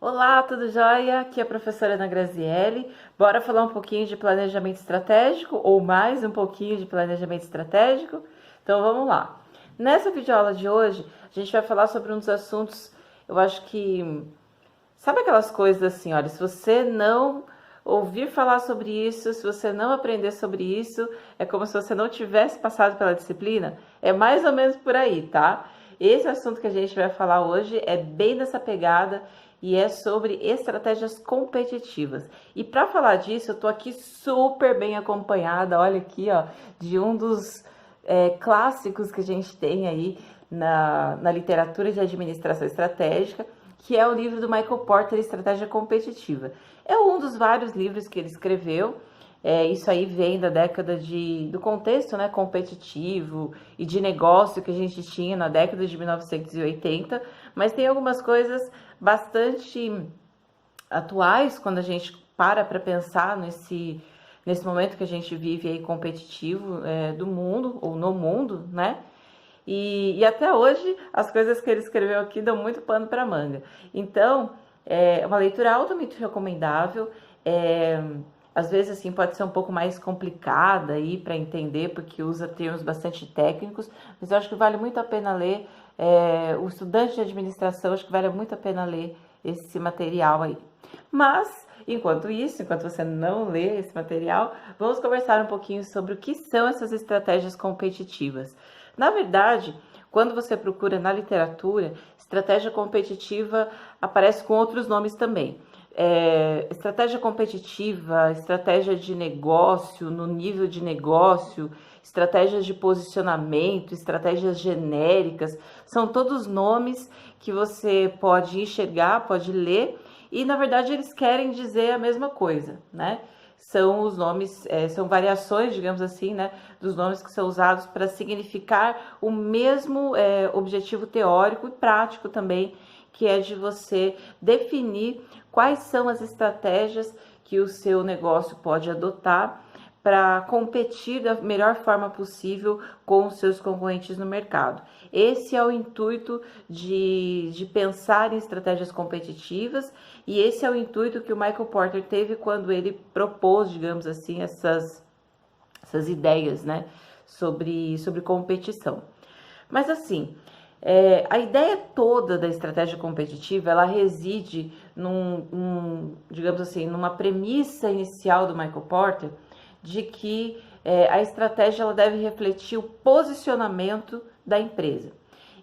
Olá, tudo jóia? Aqui é a professora Ana Graziele. Bora falar um pouquinho de planejamento estratégico ou mais um pouquinho de planejamento estratégico? Então vamos lá. Nessa videoaula de hoje, a gente vai falar sobre um dos assuntos, eu acho que, sabe aquelas coisas assim, olha, se você não ouvir falar sobre isso, se você não aprender sobre isso, é como se você não tivesse passado pela disciplina? É mais ou menos por aí, tá? Esse assunto que a gente vai falar hoje é bem dessa pegada e é sobre estratégias competitivas. E para falar disso, eu tô aqui super bem acompanhada, olha aqui, ó, de um dos clássicos que a gente tem aí na literatura de administração estratégica, que é o livro do Michael Porter, Estratégia Competitiva. É um dos vários livros que ele escreveu. Isso aí vem da década do contexto, né, competitivo e de negócio que a gente tinha na década de 1980, mas tem algumas coisas bastante atuais quando a gente para pensar nesse momento que a gente vive aí competitivo do mundo, ou no mundo, né? E até hoje as coisas que ele escreveu aqui dão muito pano para manga. Então, é uma leitura altamente recomendável. Às vezes assim pode ser um pouco mais complicada aí para entender, porque usa termos bastante técnicos, mas eu acho que vale muito a pena ler. O estudante de administração, acho que vale muito a pena ler esse material aí. Mas, enquanto isso, enquanto você não lê esse material, vamos conversar um pouquinho sobre o que são essas estratégias competitivas. Na verdade, quando você procura na literatura, estratégia competitiva aparece com outros nomes também. Estratégia competitiva, estratégia de negócio, no nível de negócio, estratégias de posicionamento, estratégias genéricas, são todos nomes que você pode enxergar, pode ler, e na verdade eles querem dizer a mesma coisa, né? São os nomes, são variações, digamos assim, né, dos nomes que são usados para significar o mesmo objetivo teórico e prático também, que é de você definir quais são as estratégias que o seu negócio pode adotar para competir da melhor forma possível com os seus concorrentes no mercado. Esse é o intuito de pensar em estratégias competitivas, e esse é o intuito que o Michael Porter teve quando ele propôs, digamos assim, essas ideias, né, sobre competição. Mas assim, a ideia toda da estratégia competitiva, ela reside digamos assim, numa premissa inicial do Michael Porter, de que a estratégia ela deve refletir o posicionamento da empresa.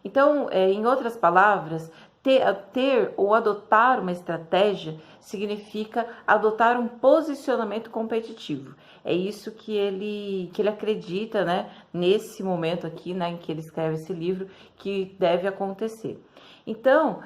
Então, em outras palavras, ter ou adotar uma estratégia significa adotar um posicionamento competitivo. É isso que ele acredita, né, nesse momento aqui, né, em que ele escreve esse livro, que deve acontecer. Então,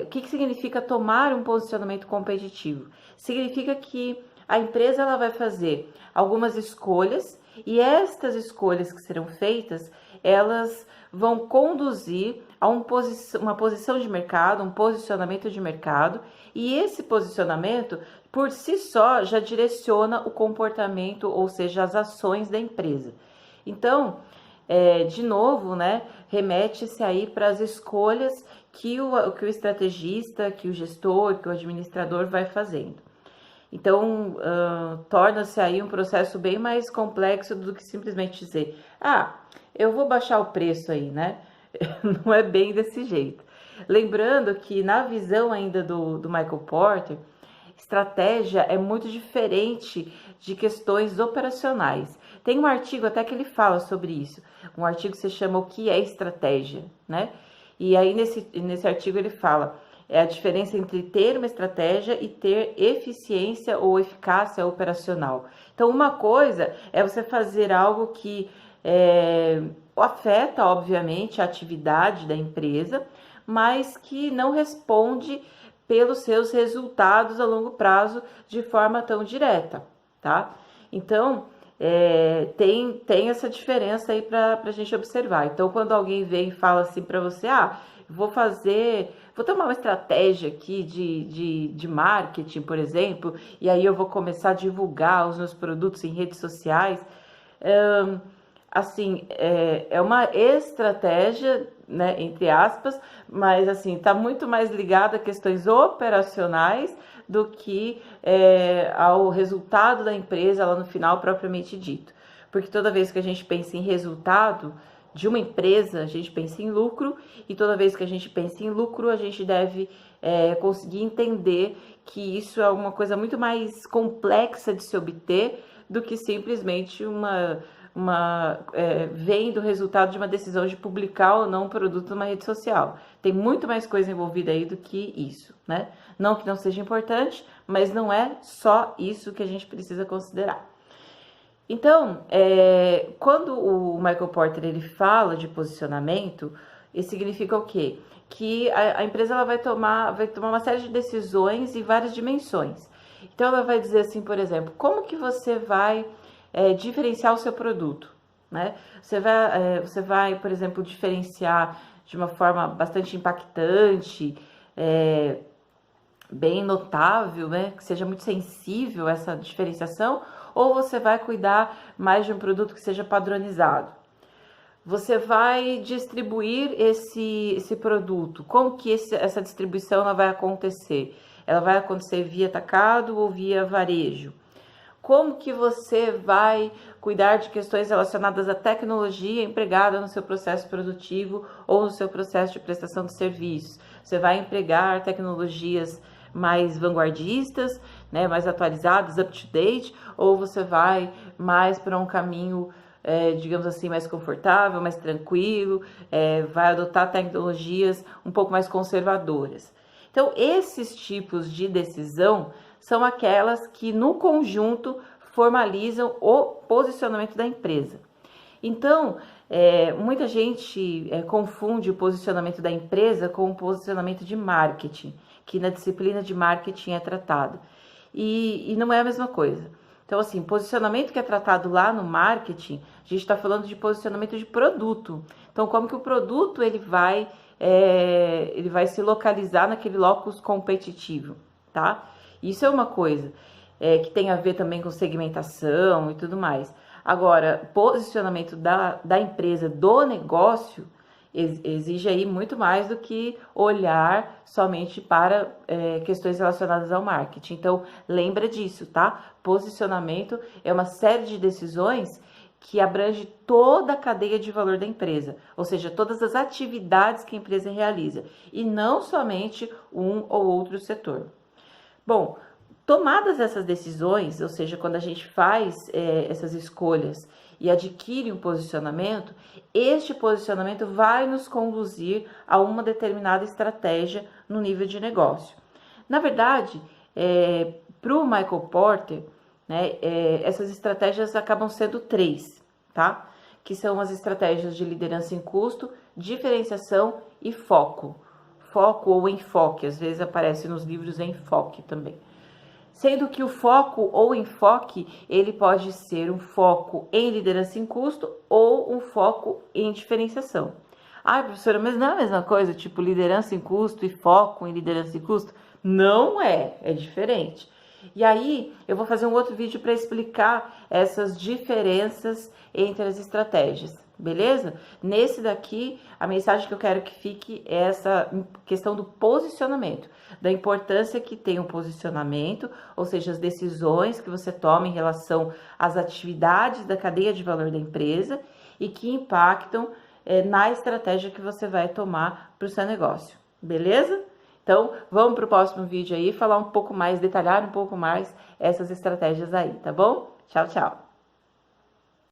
o que significa tomar um posicionamento competitivo? Significa que a empresa ela vai fazer algumas escolhas, e estas escolhas que serão feitas, elas vão conduzir a uma posição de mercado, um posicionamento de mercado, e esse posicionamento, por si só, já direciona o comportamento, ou seja, as ações da empresa. Então, de novo, né, remete-se aí para as escolhas que o estrategista, que o gestor, que o administrador vai fazendo. Então, torna-se aí um processo bem mais complexo do que simplesmente dizer, eu vou baixar o preço aí, né? Não é bem desse jeito. Lembrando que na visão ainda do Michael Porter, estratégia é muito diferente de questões operacionais. Tem um artigo até que ele fala sobre isso, um artigo que se chama O que é estratégia, né? E aí nesse artigo ele fala a diferença entre ter uma estratégia e ter eficiência ou eficácia operacional. Então, uma coisa é você fazer algo que afeta, obviamente, a atividade da empresa, mas que não responde pelos seus resultados a longo prazo de forma tão direta, tá? Então, tem essa diferença aí para a gente observar. Então, quando alguém vem e fala assim para você, vou tomar uma estratégia aqui de marketing, por exemplo, e aí eu vou começar a divulgar os meus produtos em redes sociais. Assim, é uma estratégia né, entre aspas, mas assim, está muito mais ligado a questões operacionais do que ao resultado da empresa lá no final propriamente dito. Porque toda vez que a gente pensa em resultado de uma empresa, a gente pensa em lucro, e toda vez que a gente pensa em lucro, a gente deve conseguir entender que isso é uma coisa muito mais complexa de se obter do que simplesmente vem do resultado de uma decisão de publicar ou não um produto numa rede social. Tem muito mais coisa envolvida aí do que isso, né? Não que não seja importante, mas não é só isso que a gente precisa considerar. Então, quando o Michael Porter ele fala de posicionamento, isso significa o quê? Que a empresa ela vai tomar uma série de decisões em várias dimensões. Então, ela vai dizer assim, por exemplo, como que você vai diferenciar o seu produto, né? Você vai, por exemplo, diferenciar de uma forma bastante impactante, bem notável, né? Que seja muito sensível essa diferenciação, ou você vai cuidar mais de um produto que seja padronizado? Você vai distribuir esse produto. Como que essa distribuição ela vai acontecer? Ela vai acontecer via atacado ou via varejo? Como que você vai cuidar de questões relacionadas à tecnologia empregada no seu processo produtivo ou no seu processo de prestação de serviços? Você vai empregar tecnologias mais vanguardistas, né, mais atualizadas, up-to-date, ou você vai mais para um caminho, digamos assim, mais confortável, mais tranquilo, vai adotar tecnologias um pouco mais conservadoras? Então, esses tipos de decisão são aquelas que, no conjunto, formalizam o posicionamento da empresa. Então, muita gente confunde o posicionamento da empresa com o posicionamento de marketing, que na disciplina de marketing é tratado. E não é a mesma coisa. Então, assim, posicionamento que é tratado lá no marketing, a gente está falando de posicionamento de produto. Então, como que o produto ele vai se localizar naquele locus competitivo, tá? Isso é uma coisa que tem a ver também com segmentação e tudo mais. Agora, posicionamento da empresa, do negócio, exige aí muito mais do que olhar somente para questões relacionadas ao marketing. Então, lembra disso, tá? Posicionamento é uma série de decisões que abrange toda a cadeia de valor da empresa, ou seja, todas as atividades que a empresa realiza, e não somente um ou outro setor. Bom, tomadas essas decisões, ou seja, quando a gente faz essas escolhas e adquire um posicionamento, este posicionamento vai nos conduzir a uma determinada estratégia no nível de negócio. Na verdade, para o Michael Porter, né, essas estratégias acabam sendo 3, tá? Que são as estratégias de liderança em custo, diferenciação e foco. Foco ou enfoque, às vezes aparece nos livros enfoque também. Sendo que o foco ou enfoque, ele pode ser um foco em liderança em custo ou um foco em diferenciação. Professora, mas não é a mesma coisa, tipo liderança em custo e foco em liderança em custo? Não é diferente. E aí, eu vou fazer um outro vídeo para explicar essas diferenças entre as estratégias, beleza? Nesse daqui, a mensagem que eu quero que fique é essa questão do posicionamento, da importância que tem o posicionamento, ou seja, as decisões que você toma em relação às atividades da cadeia de valor da empresa e que impactam na estratégia que você vai tomar para o seu negócio, beleza? Então, vamos para o próximo vídeo aí, falar um pouco mais, detalhar um pouco mais essas estratégias aí, tá bom? Tchau, tchau!